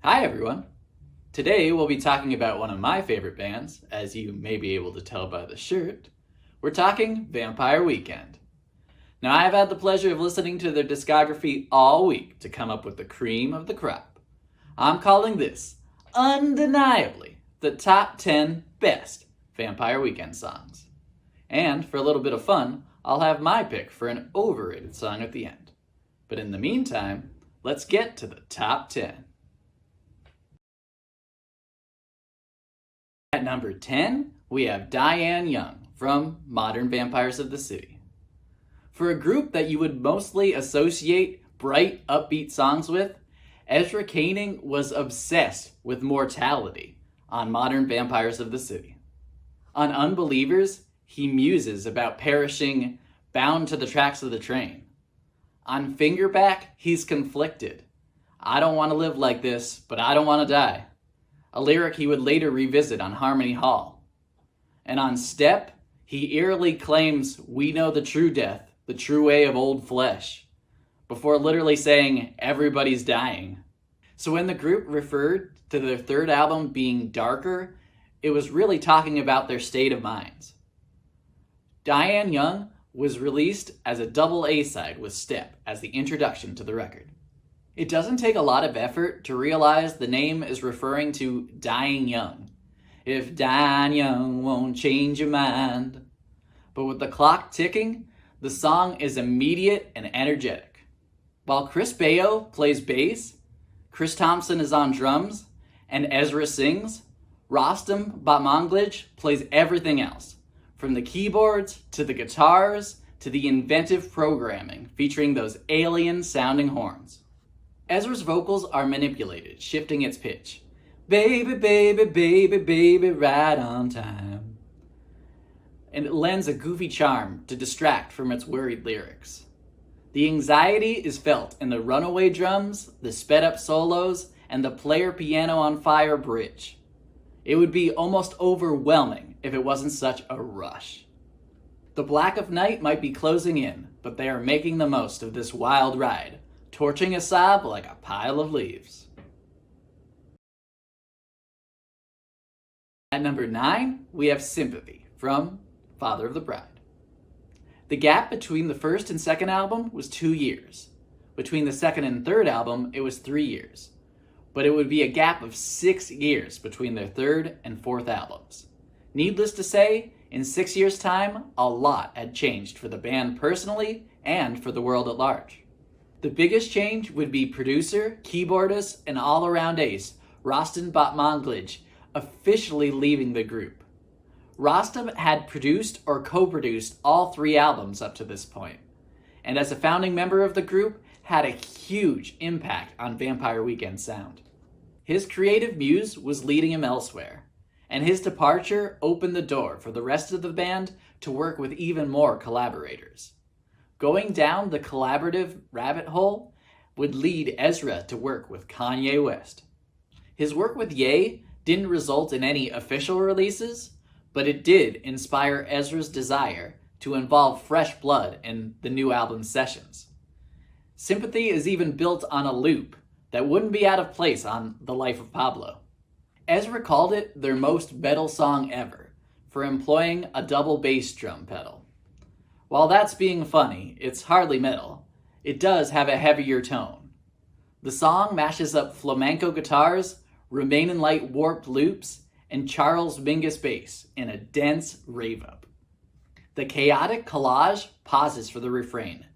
Hi everyone! Today we'll be talking about one of my favorite bands, as you may be able to tell by the shirt. We're talking Vampire Weekend. Now I've had the pleasure of listening to their discography all week to come up with the cream of the crop. I'm calling this, undeniably, the top 10 best Vampire Weekend songs. And for a little bit of fun, I'll have my pick for an overrated song at the end. But in the meantime, let's get to the top 10. At number 10, we have Diane Young from Modern Vampires of the City. For a group that you would mostly associate bright, upbeat songs with, Ezra Koenig was obsessed with mortality on Modern Vampires of the City. On Unbelievers, he muses about perishing bound to the tracks of the train. On Fingerback, he's conflicted. I don't want to live like this, but I don't want to die. A lyric he would later revisit on Harmony Hall. And on Step, he eerily claims we know the true death, the true way of old flesh, before literally saying everybody's dying. So when the group referred to their third album being darker, it was really talking about their state of minds. Diane Young was released as a double A-side with Step as the introduction to the record. It doesn't take a lot of effort to realize the name is referring to dying young. If dying young won't change your mind. But with the clock ticking, the song is immediate and energetic. While Chris Baio plays bass, Chris Thompson is on drums, and Ezra sings, Rostam Batmanglij plays everything else, from the keyboards to the guitars to the inventive programming featuring those alien-sounding horns. Ezra's vocals are manipulated, shifting its pitch. Baby, baby, baby, baby, right on time. And it lends a goofy charm to distract from its worried lyrics. The anxiety is felt in the runaway drums, the sped-up solos, and the player piano on fire bridge. It would be almost overwhelming if it wasn't such a rush. The black of night might be closing in, but they are making the most of this wild ride, torching a sob like a pile of leaves. At number 9, we have Sympathy from Father of the Bride. The gap between the first and second album was 2 years. Between the second and third album, it was 3 years. But it would be a gap of 6 years between their third and fourth albums. Needless to say, in 6 years' time, a lot had changed for the band personally and for the world at large. The biggest change would be producer, keyboardist, and all-around ace, Rostam Batmanglij, officially leaving the group. Rostam had produced or co-produced all 3 albums up to this point, and as a founding member of the group, had a huge impact on Vampire Weekend's sound. His creative muse was leading him elsewhere, and his departure opened the door for the rest of the band to work with even more collaborators. Going down the collaborative rabbit hole would lead Ezra to work with Kanye West. His work with Ye didn't result in any official releases, but it did inspire Ezra's desire to involve fresh blood in the new album's sessions. Sympathy is even built on a loop that wouldn't be out of place on The Life of Pablo. Ezra called it their most metal song ever for employing a double bass drum pedal. While that's being funny, it's hardly metal. It does have a heavier tone. The song mashes up flamenco guitars, Remain Light warped loops, and Charles Mingus bass in a dense rave-up. The chaotic collage pauses for the refrain.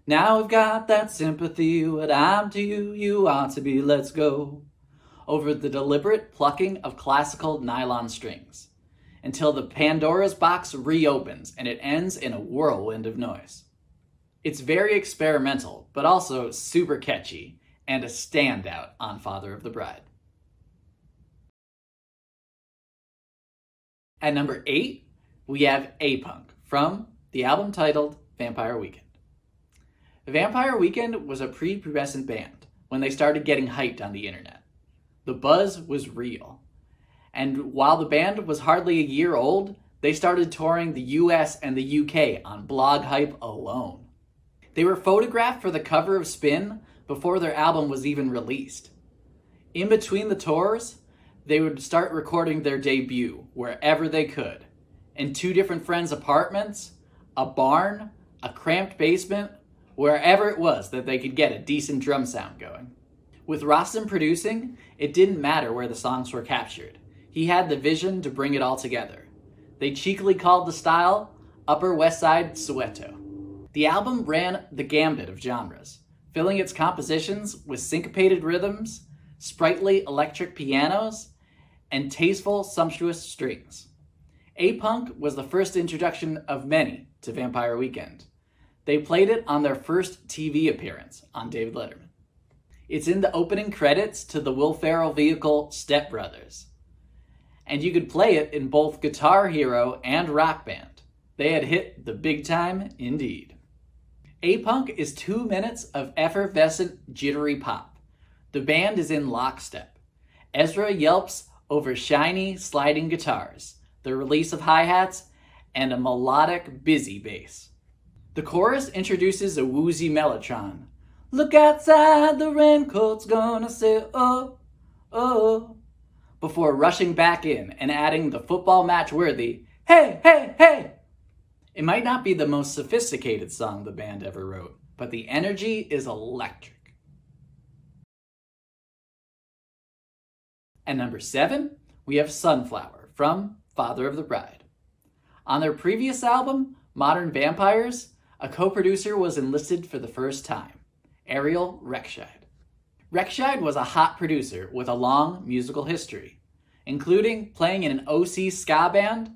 Now we've got that sympathy, what I'm to you, you ought to be, let's go. Over the deliberate plucking of classical nylon strings, until the Pandora's box reopens and it ends in a whirlwind of noise. It's very experimental, but also super catchy, and a standout on Father of the Bride. At number 8, we have A-Punk from the album titled Vampire Weekend. Vampire Weekend was a pre-pubescent band when they started getting hyped on the internet. The buzz was real. And while the band was hardly a year old, they started touring the US and the UK on blog hype alone. They were photographed for the cover of Spin before their album was even released. In between the tours, they would start recording their debut wherever they could, in 2 different friends' apartments, a barn, a cramped basement, wherever it was that they could get a decent drum sound going. With Rostam producing, it didn't matter where the songs were captured. He had the vision to bring it all together. They cheekily called the style Upper West Side Soweto. The album ran the gambit of genres, filling its compositions with syncopated rhythms, sprightly electric pianos, and tasteful, sumptuous strings. A-Punk was the first introduction of many to Vampire Weekend. They played it on their first TV appearance on David Letterman. It's in the opening credits to the Will Ferrell vehicle Step Brothers. And you could play it in both Guitar Hero and Rock Band. They had hit the big time indeed. A-Punk is 2 minutes of effervescent, jittery pop. The band is in lockstep. Ezra yelps over shiny, sliding guitars, the release of hi-hats, and a melodic, busy bass. The chorus introduces a woozy mellotron. Look outside, the raincoat's gonna say, oh, oh, before rushing back in and adding the football match-worthy, hey, hey, hey. It might not be the most sophisticated song the band ever wrote, but the energy is electric. At number 7, we have Sunflower from Father of the Bride. On their previous album, Modern Vampires, a co-producer was enlisted for the first time, Ariel Rechtshaid. Rechtshaid was a hot producer with a long musical history, including playing in an OC ska band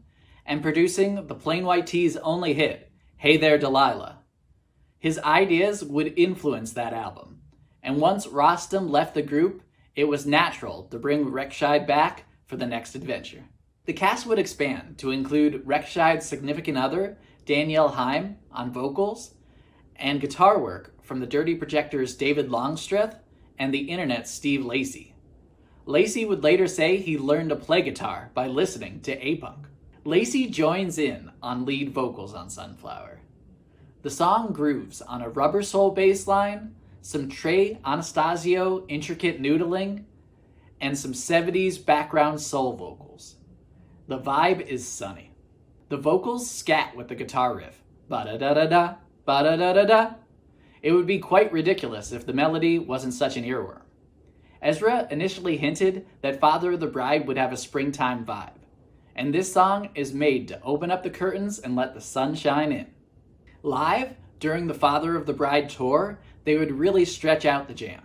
and producing the Plain White T's only hit, Hey There Delilah. His ideas would influence that album, and once Rostam left the group, it was natural to bring Rechtshaid back for the next adventure. The cast would expand to include Rechtshaid's significant other, Danielle Haim, on vocals, and guitar work from the Dirty Projectors' David Longstreth and the Internet's Steve Lacy. Lacy would later say he learned to play guitar by listening to A-Punk. Lacy joins in on lead vocals on Sunflower. The song grooves on a rubber soul bass line, some Trey Anastasio intricate noodling, and some 70s background soul vocals. The vibe is sunny. The vocals scat with the guitar riff, ba-da-da-da-da, ba-da-da-da-da. It would be quite ridiculous if the melody wasn't such an earworm. Ezra initially hinted that Father of the Bride would have a springtime vibe, and this song is made to open up the curtains and let the sun shine in. Live, during the Father of the Bride tour, they would really stretch out the jam.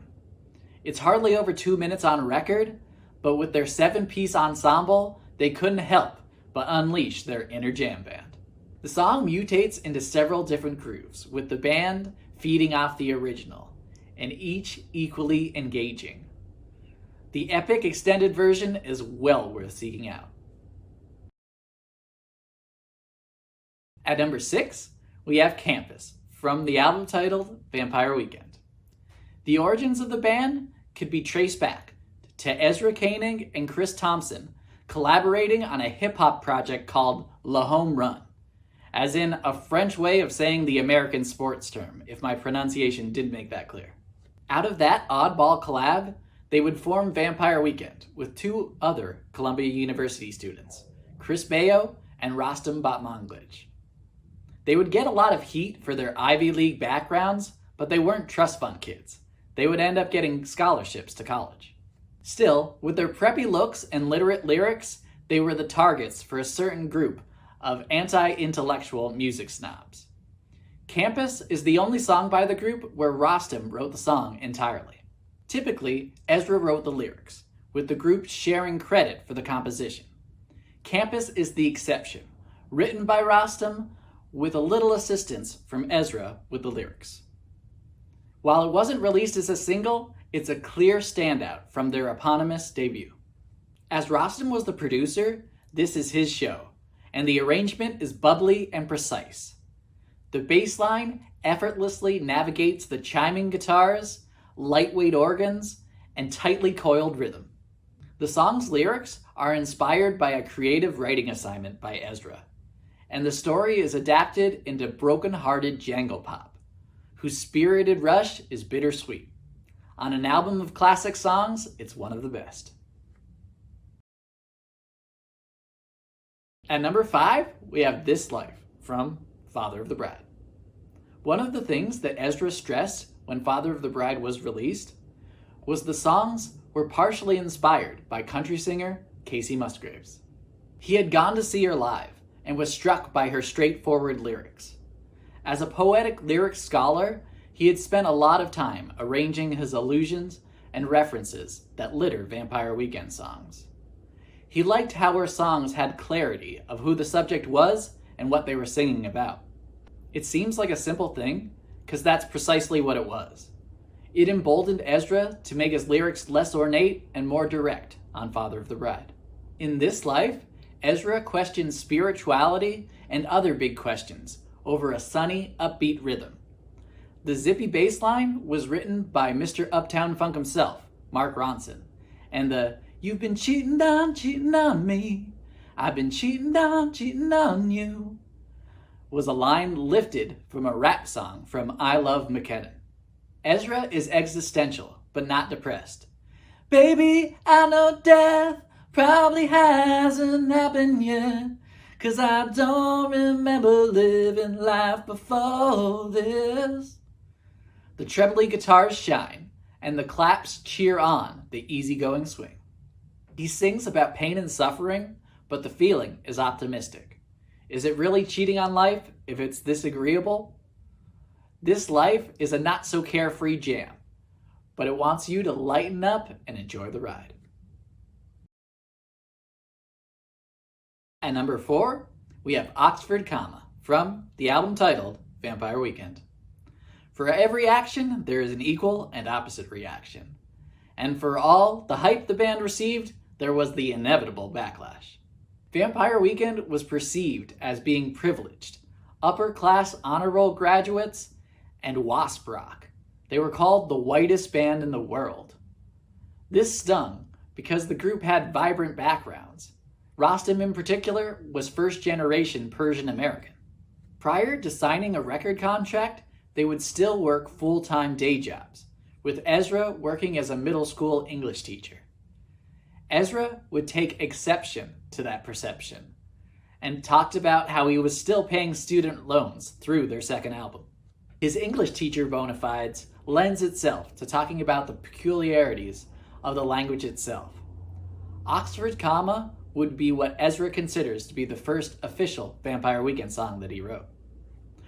It's hardly over 2 minutes on record, but with their 7-piece ensemble, they couldn't help but unleash their inner jam band. The song mutates into several different grooves, with the band feeding off the original, and each equally engaging. The epic extended version is well worth seeking out. At number 6, we have Campus, from the album titled Vampire Weekend. The origins of the band could be traced back to Ezra Koenig and Chris Thompson collaborating on a hip-hop project called La Home Run, as in a French way of saying the American sports term, if my pronunciation did make that clear. Out of that oddball collab, they would form Vampire Weekend with 2 other Columbia University students, Chris Bayo and Rostam Batmanglij. They would get a lot of heat for their Ivy League backgrounds, but they weren't trust fund kids. They would end up getting scholarships to college. Still, with their preppy looks and literate lyrics, they were the targets for a certain group of anti-intellectual music snobs. Campus is the only song by the group where Rostam wrote the song entirely. Typically, Ezra wrote the lyrics, with the group sharing credit for the composition. Campus is the exception, written by Rostam, with a little assistance from Ezra with the lyrics. While it wasn't released as a single, it's a clear standout from their eponymous debut. As Rostam was the producer, this is his show, and the arrangement is bubbly and precise. The bass line effortlessly navigates the chiming guitars, lightweight organs, and tightly coiled rhythm. The song's lyrics are inspired by a creative writing assignment by Ezra, and the story is adapted into broken-hearted jangle pop, whose spirited rush is bittersweet. On an album of classic songs, it's one of the best. At number 5, we have This Life from Father of the Bride. One of the things that Ezra stressed when Father of the Bride was released was the songs were partially inspired by country singer Casey Musgraves. He had gone to see her live and was struck by her straightforward lyrics. As a poetic lyrics scholar, he had spent a lot of time arranging his allusions and references that litter Vampire Weekend songs. He liked how her songs had clarity of who the subject was and what they were singing about. It seems like a simple thing, because that's precisely what it was. It emboldened Ezra to make his lyrics less ornate and more direct on Father of the Bride. In This Life, Ezra questions spirituality and other big questions over a sunny, upbeat rhythm. The zippy bass line was written by Mr. Uptown Funk himself, Mark Ronson, and the "You've been cheating on me, I've been cheating on you" was a line lifted from a rap song from I Love McKinnon. Ezra is existential, but not depressed. Baby, I know death probably hasn't happened yet, 'cause I don't remember living life before this. The trebly guitars shine, and the claps cheer on the easygoing swing. He sings about pain and suffering, but the feeling is optimistic. Is it really cheating on life if it's this agreeable? This Life is a not-so-carefree jam, but it wants you to lighten up and enjoy the ride. At number 4, we have Oxford Comma from the album titled Vampire Weekend. For every action, there is an equal and opposite reaction. And for all the hype the band received, there was the inevitable backlash. Vampire Weekend was perceived as being privileged, upper-class honor roll graduates, and WASP rock. They were called the whitest band in the world. This stung because the group had vibrant backgrounds. Rostam in particular was first-generation Persian American. Prior to signing a record contract, they would still work full-time day jobs, with Ezra working as a middle school English teacher. Ezra would take exception to that perception and talked about how he was still paying student loans through their second album. His English teacher bona fides lends itself to talking about the peculiarities of the language itself. Oxford Comma would be what Ezra considers to be the first official Vampire Weekend song that he wrote.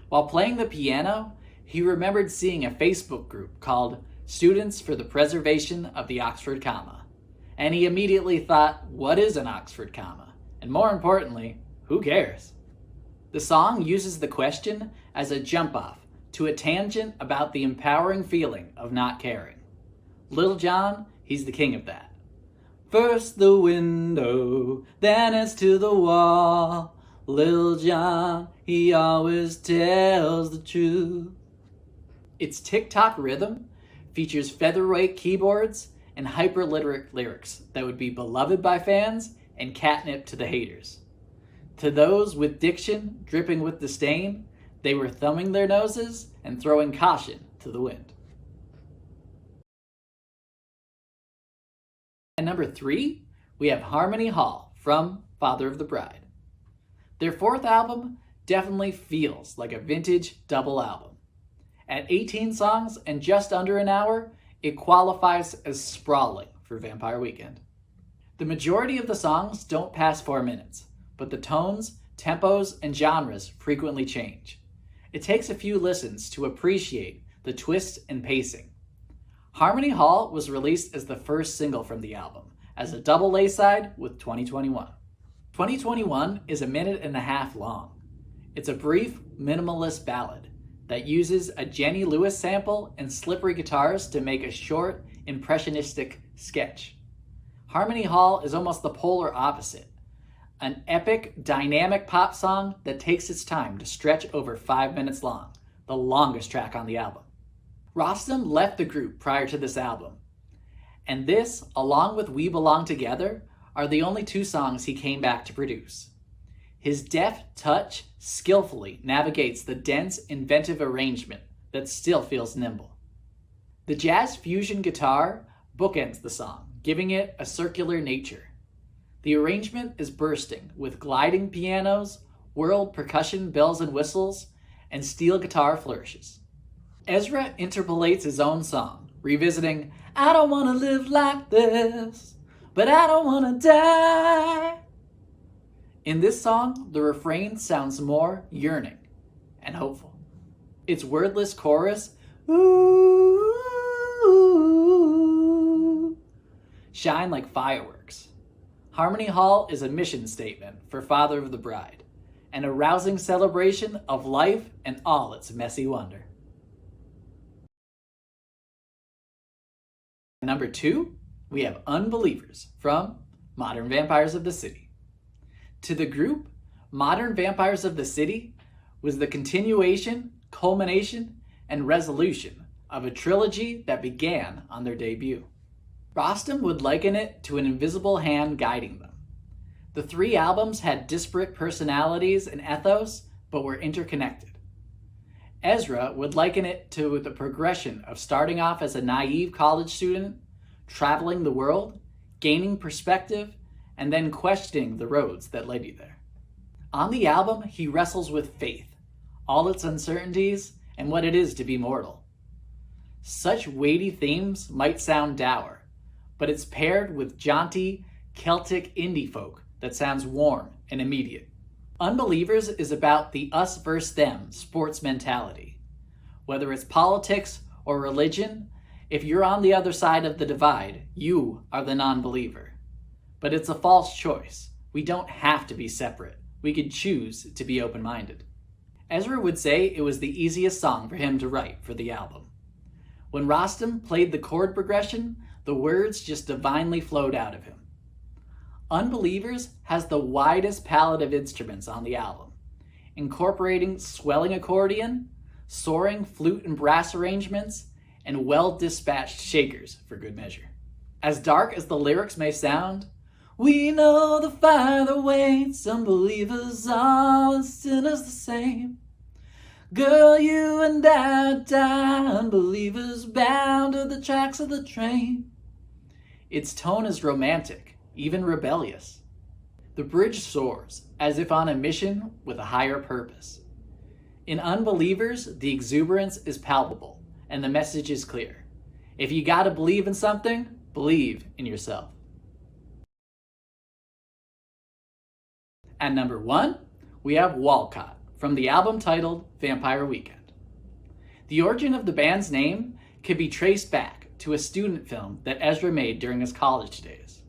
While playing the piano, he remembered seeing a Facebook group called Students for the Preservation of the Oxford Comma, and he immediately thought, what is an Oxford Comma? And more importantly, who cares? The song uses the question as a jump-off to a tangent about the empowering feeling of not caring. Lil Jon, he's the king of that. First the window, then it's to the wall. Lil Jon, he always tells the truth. Its TikTok rhythm features featherweight keyboards and hyperliterate lyrics that would be beloved by fans and catnip to the haters. To those with diction dripping with disdain, they were thumbing their noses and throwing caution to the wind. At number 3, we have Harmony Hall from Father of the Bride. Their fourth album definitely feels like a vintage double album. At 18 songs and just under an hour, it qualifies as sprawling for Vampire Weekend. The majority of the songs don't pass 4 minutes, but the tones, tempos, and genres frequently change. It takes a few listens to appreciate the twist and pacing. Harmony Hall was released as the first single from the album, as a double A-side with 2021. 2021 is a minute and a half long. It's a brief, minimalist ballad that uses a Jenny Lewis sample and slippery guitars to make a short, impressionistic sketch. Harmony Hall is almost the polar opposite, an epic, dynamic pop song that takes its time to stretch over 5 minutes long, the longest track on the album. Rostam left the group prior to this album, and this, along with We Belong Together, are the only 2 songs he came back to produce. His deft touch skillfully navigates the dense, inventive arrangement that still feels nimble. The jazz fusion guitar bookends the song, giving it a circular nature. The arrangement is bursting with gliding pianos, whirled percussion bells and whistles, and steel guitar flourishes. Ezra interpolates his own song, revisiting, "I don't want to live like this, but I don't want to die." In this song, the refrain sounds more yearning and hopeful. Its wordless chorus, "Ooh," shine like fireworks. Harmony Hall is a mission statement for Father of the Bride, and a rousing celebration of life and all its messy wonder. Number 2, we have Unbelievers from Modern Vampires of the City. To the group, Modern Vampires of the City was the continuation, culmination, and resolution of a trilogy that began on their debut. Rostam would liken it to an invisible hand guiding them. The 3 albums had disparate personalities and ethos, but were interconnected. Ezra would liken it to the progression of starting off as a naive college student, traveling the world, gaining perspective, and then questioning the roads that led you there. On the album, he wrestles with faith, all its uncertainties, and what it is to be mortal. Such weighty themes might sound dour, but it's paired with jaunty, Celtic indie folk that sounds warm and immediate. Unbelievers is about the us versus them sports mentality. Whether it's politics or religion, if you're on the other side of the divide, you are the non-believer. But it's a false choice. We don't have to be separate. We could choose to be open-minded. Ezra would say it was the easiest song for him to write for the album. When Rostam played the chord progression, the words just divinely flowed out of him. Unbelievers has the widest palette of instruments on the album, incorporating swelling accordion, soaring flute and brass arrangements, and well-dispatched shakers for good measure. As dark as the lyrics may sound, we know the fire that waits, unbelievers all sinners the same. Girl, you and I die, unbelievers bound to the tracks of the train. Its tone is romantic, even rebellious. The bridge soars, as if on a mission with a higher purpose. In Unbelievers, the exuberance is palpable, and the message is clear. If you gotta believe in something, believe in yourself. At number 1, we have Walcott, from the album titled Vampire Weekend. The origin of the band's name could be traced back to a student film that Ezra made during his college days.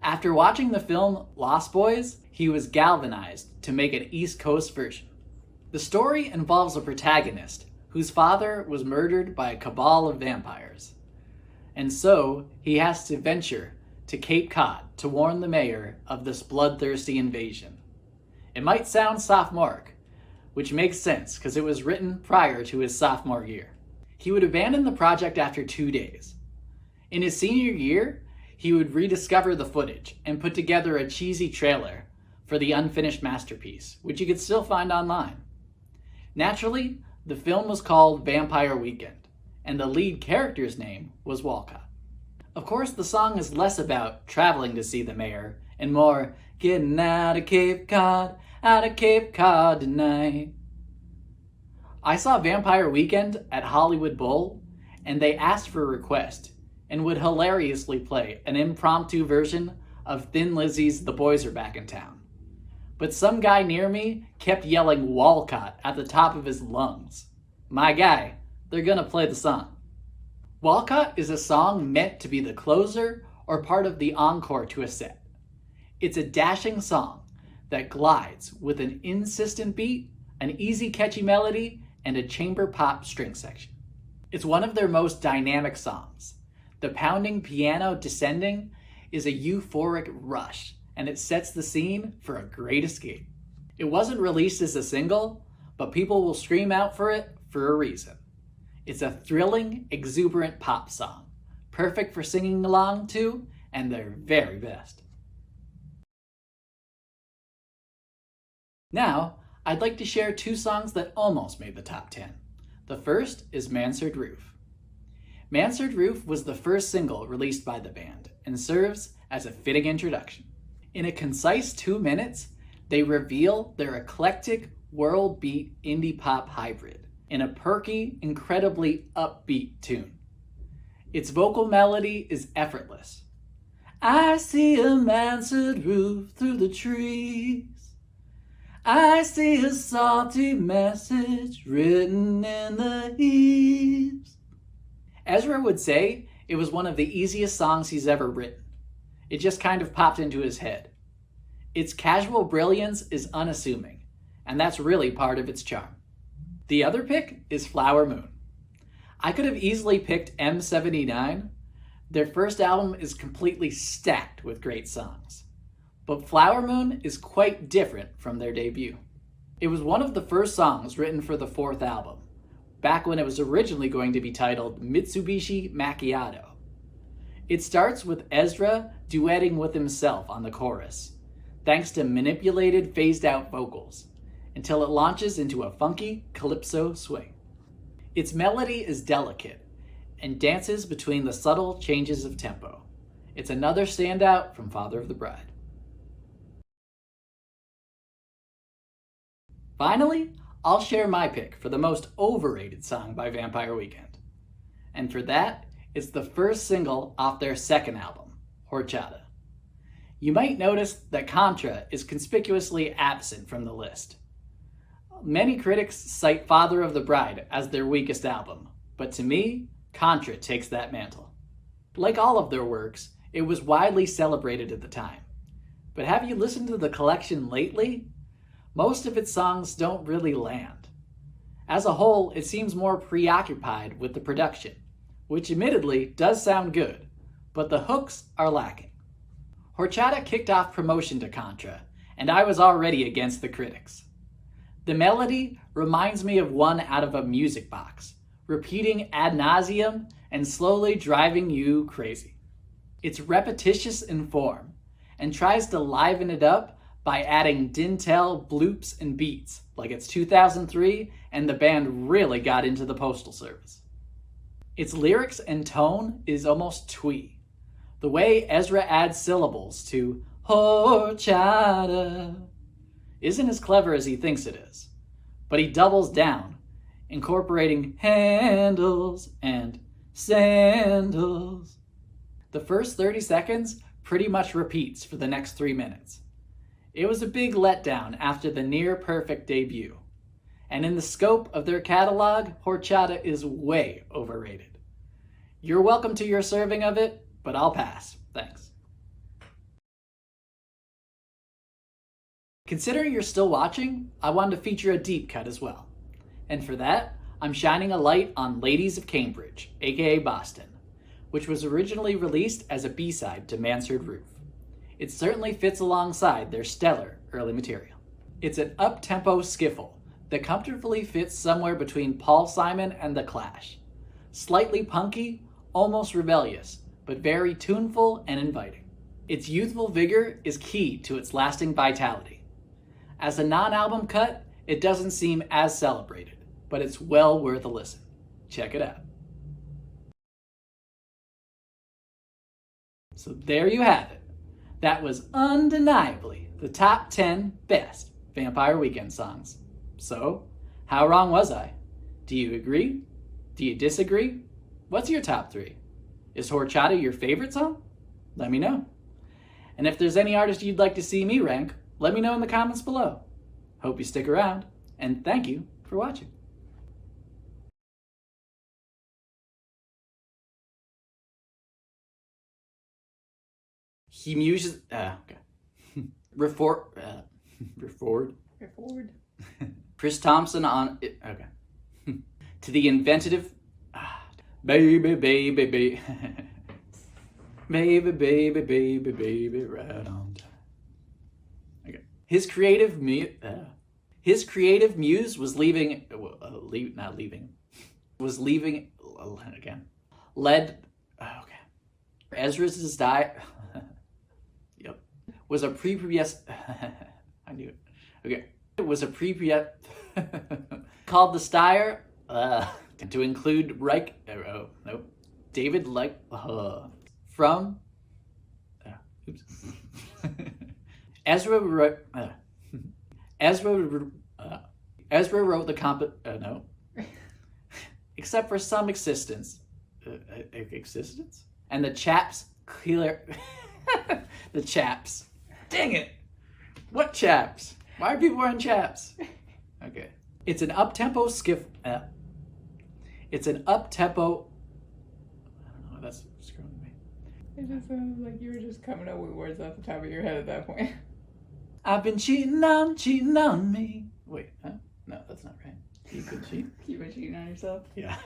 After watching the film Lost Boys, he was galvanized to make an East Coast version. The story involves a protagonist whose father was murdered by a cabal of vampires, and so he has to venture to Cape Cod to warn the mayor of this bloodthirsty invasion. It might sound sophomoric, which makes sense because it was written prior to his sophomore year. He would abandon the project after 2 days. In his senior year, he would rediscover the footage and put together a cheesy trailer for the unfinished masterpiece, which you could still find online. Naturally, the film was called Vampire Weekend, and the lead character's name was Walcott. Of course, the song is less about traveling to see the mayor and more getting out of Cape Cod tonight. I saw Vampire Weekend at Hollywood Bowl, and they asked for a request and would hilariously play an impromptu version of Thin Lizzy's The Boys Are Back in Town. But some guy near me kept yelling Walcott at the top of his lungs. My guy, they're gonna play the song. Walcott is a song meant to be the closer or part of the encore to a set. It's a dashing song that glides with an insistent beat, an easy catchy melody, and a chamber pop string section. It's one of their most dynamic songs. The pounding piano descending is a euphoric rush, and it sets the scene for a great escape. It wasn't released as a single, but people will scream out for it for a reason. It's a thrilling, exuberant pop song, perfect for singing along to, and their very best. Now, I'd like to share 2 songs that almost made the top 10. The first is Mansard Roof. Mansard Roof was the first single released by the band and serves as a fitting introduction. In a concise 2 minutes, they reveal their eclectic, world-beat indie pop hybrid in a perky, incredibly upbeat tune. Its vocal melody is effortless. I see a mansard roof through the trees. I see a salty message written in the eaves. Ezra would say it was one of the easiest songs he's ever written. It just kind of popped into his head. Its casual brilliance is unassuming, and that's really part of its charm. The other pick is Flower Moon. I could have easily picked M79. Their first album is completely stacked with great songs. But Flower Moon is quite different from their debut. It was one of the first songs written for the fourth album, back when it was originally going to be titled Mitsubishi Macchiato. It starts with Ezra duetting with himself on the chorus, thanks to manipulated, phased-out vocals, until it launches into a funky calypso swing. Its melody is delicate and dances between the subtle changes of tempo. It's another standout from Father of the Bride. Finally, I'll share my pick for the most overrated song by Vampire Weekend. And for that, it's the first single off their second album, Horchata. You might notice that Contra is conspicuously absent from the list. Many critics cite Father of the Bride as their weakest album, but to me, Contra takes that mantle. Like all of their works, it was widely celebrated at the time. But have you listened to the collection lately? Most of its songs don't really land. As a whole, it seems more preoccupied with the production, which admittedly does sound good, but the hooks are lacking. Horchata kicked off promotion to Contra, and I was already against the critics. The melody reminds me of one out of a music box, repeating ad nauseum and slowly driving you crazy. It's repetitious in form and tries to liven it up by adding Dintel bloops and beats like it's 2003 and the band really got into the Postal Service. Its lyrics and tone is almost twee. The way Ezra adds syllables to horchata isn't as clever as he thinks it is, but he doubles down, incorporating handles and sandals. The first 30 seconds pretty much repeats for the next 3 minutes. It was a big letdown after the near-perfect debut, and in the scope of their catalog, Horchata is way overrated. You're welcome to your serving of it, but I'll pass, thanks. Considering you're still watching, I wanted to feature a deep cut as well. And for that, I'm shining a light on Ladies of Cambridge, aka Boston, which was originally released as a B-side to Mansard Roof. It certainly fits alongside their stellar early material. It's an up-tempo skiffle that comfortably fits somewhere between Paul Simon and The Clash. Slightly punky, almost rebellious, but very tuneful and inviting. Its youthful vigor is key to its lasting vitality. As a non-album cut, it doesn't seem as celebrated, but it's well worth a listen. Check it out. So there you have it. That was undeniably the top 10 best Vampire Weekend songs. So, how wrong was I? Do you agree? Do you disagree? What's your top 3? Is Horchata your favorite song? Let me know. And if there's any artist you'd like to see me rank, let me know in the comments below. Hope you stick around, and thank you for watching. He muses. Okay. Reformed. Chris Thompson on. Okay. To the inventive. Baby, baby, baby. Baby, baby, baby, baby, right on time. Okay. His creative muse was leaving. Not leaving. Was leaving again. Led. Okay. Ezra's diet. Yep. Was a previous. I knew it. Okay. It was a previous. Called the Steyr. To include Reich. Oh, nope. David from oops. Ezra wrote Ezra wrote the no. Except for some existence and the chaps clear the chaps. Dang it. What chaps? Why are people wearing chaps? Okay. It's an up-tempo skiff. It's an up-tempo. I don't know. That's screwing me. It just sounded like you were just coming up with words off the top of your head at that point. I've been cheating on me. Wait, huh? No, that's not right. You've been cheating. You've been cheating on yourself? Yeah.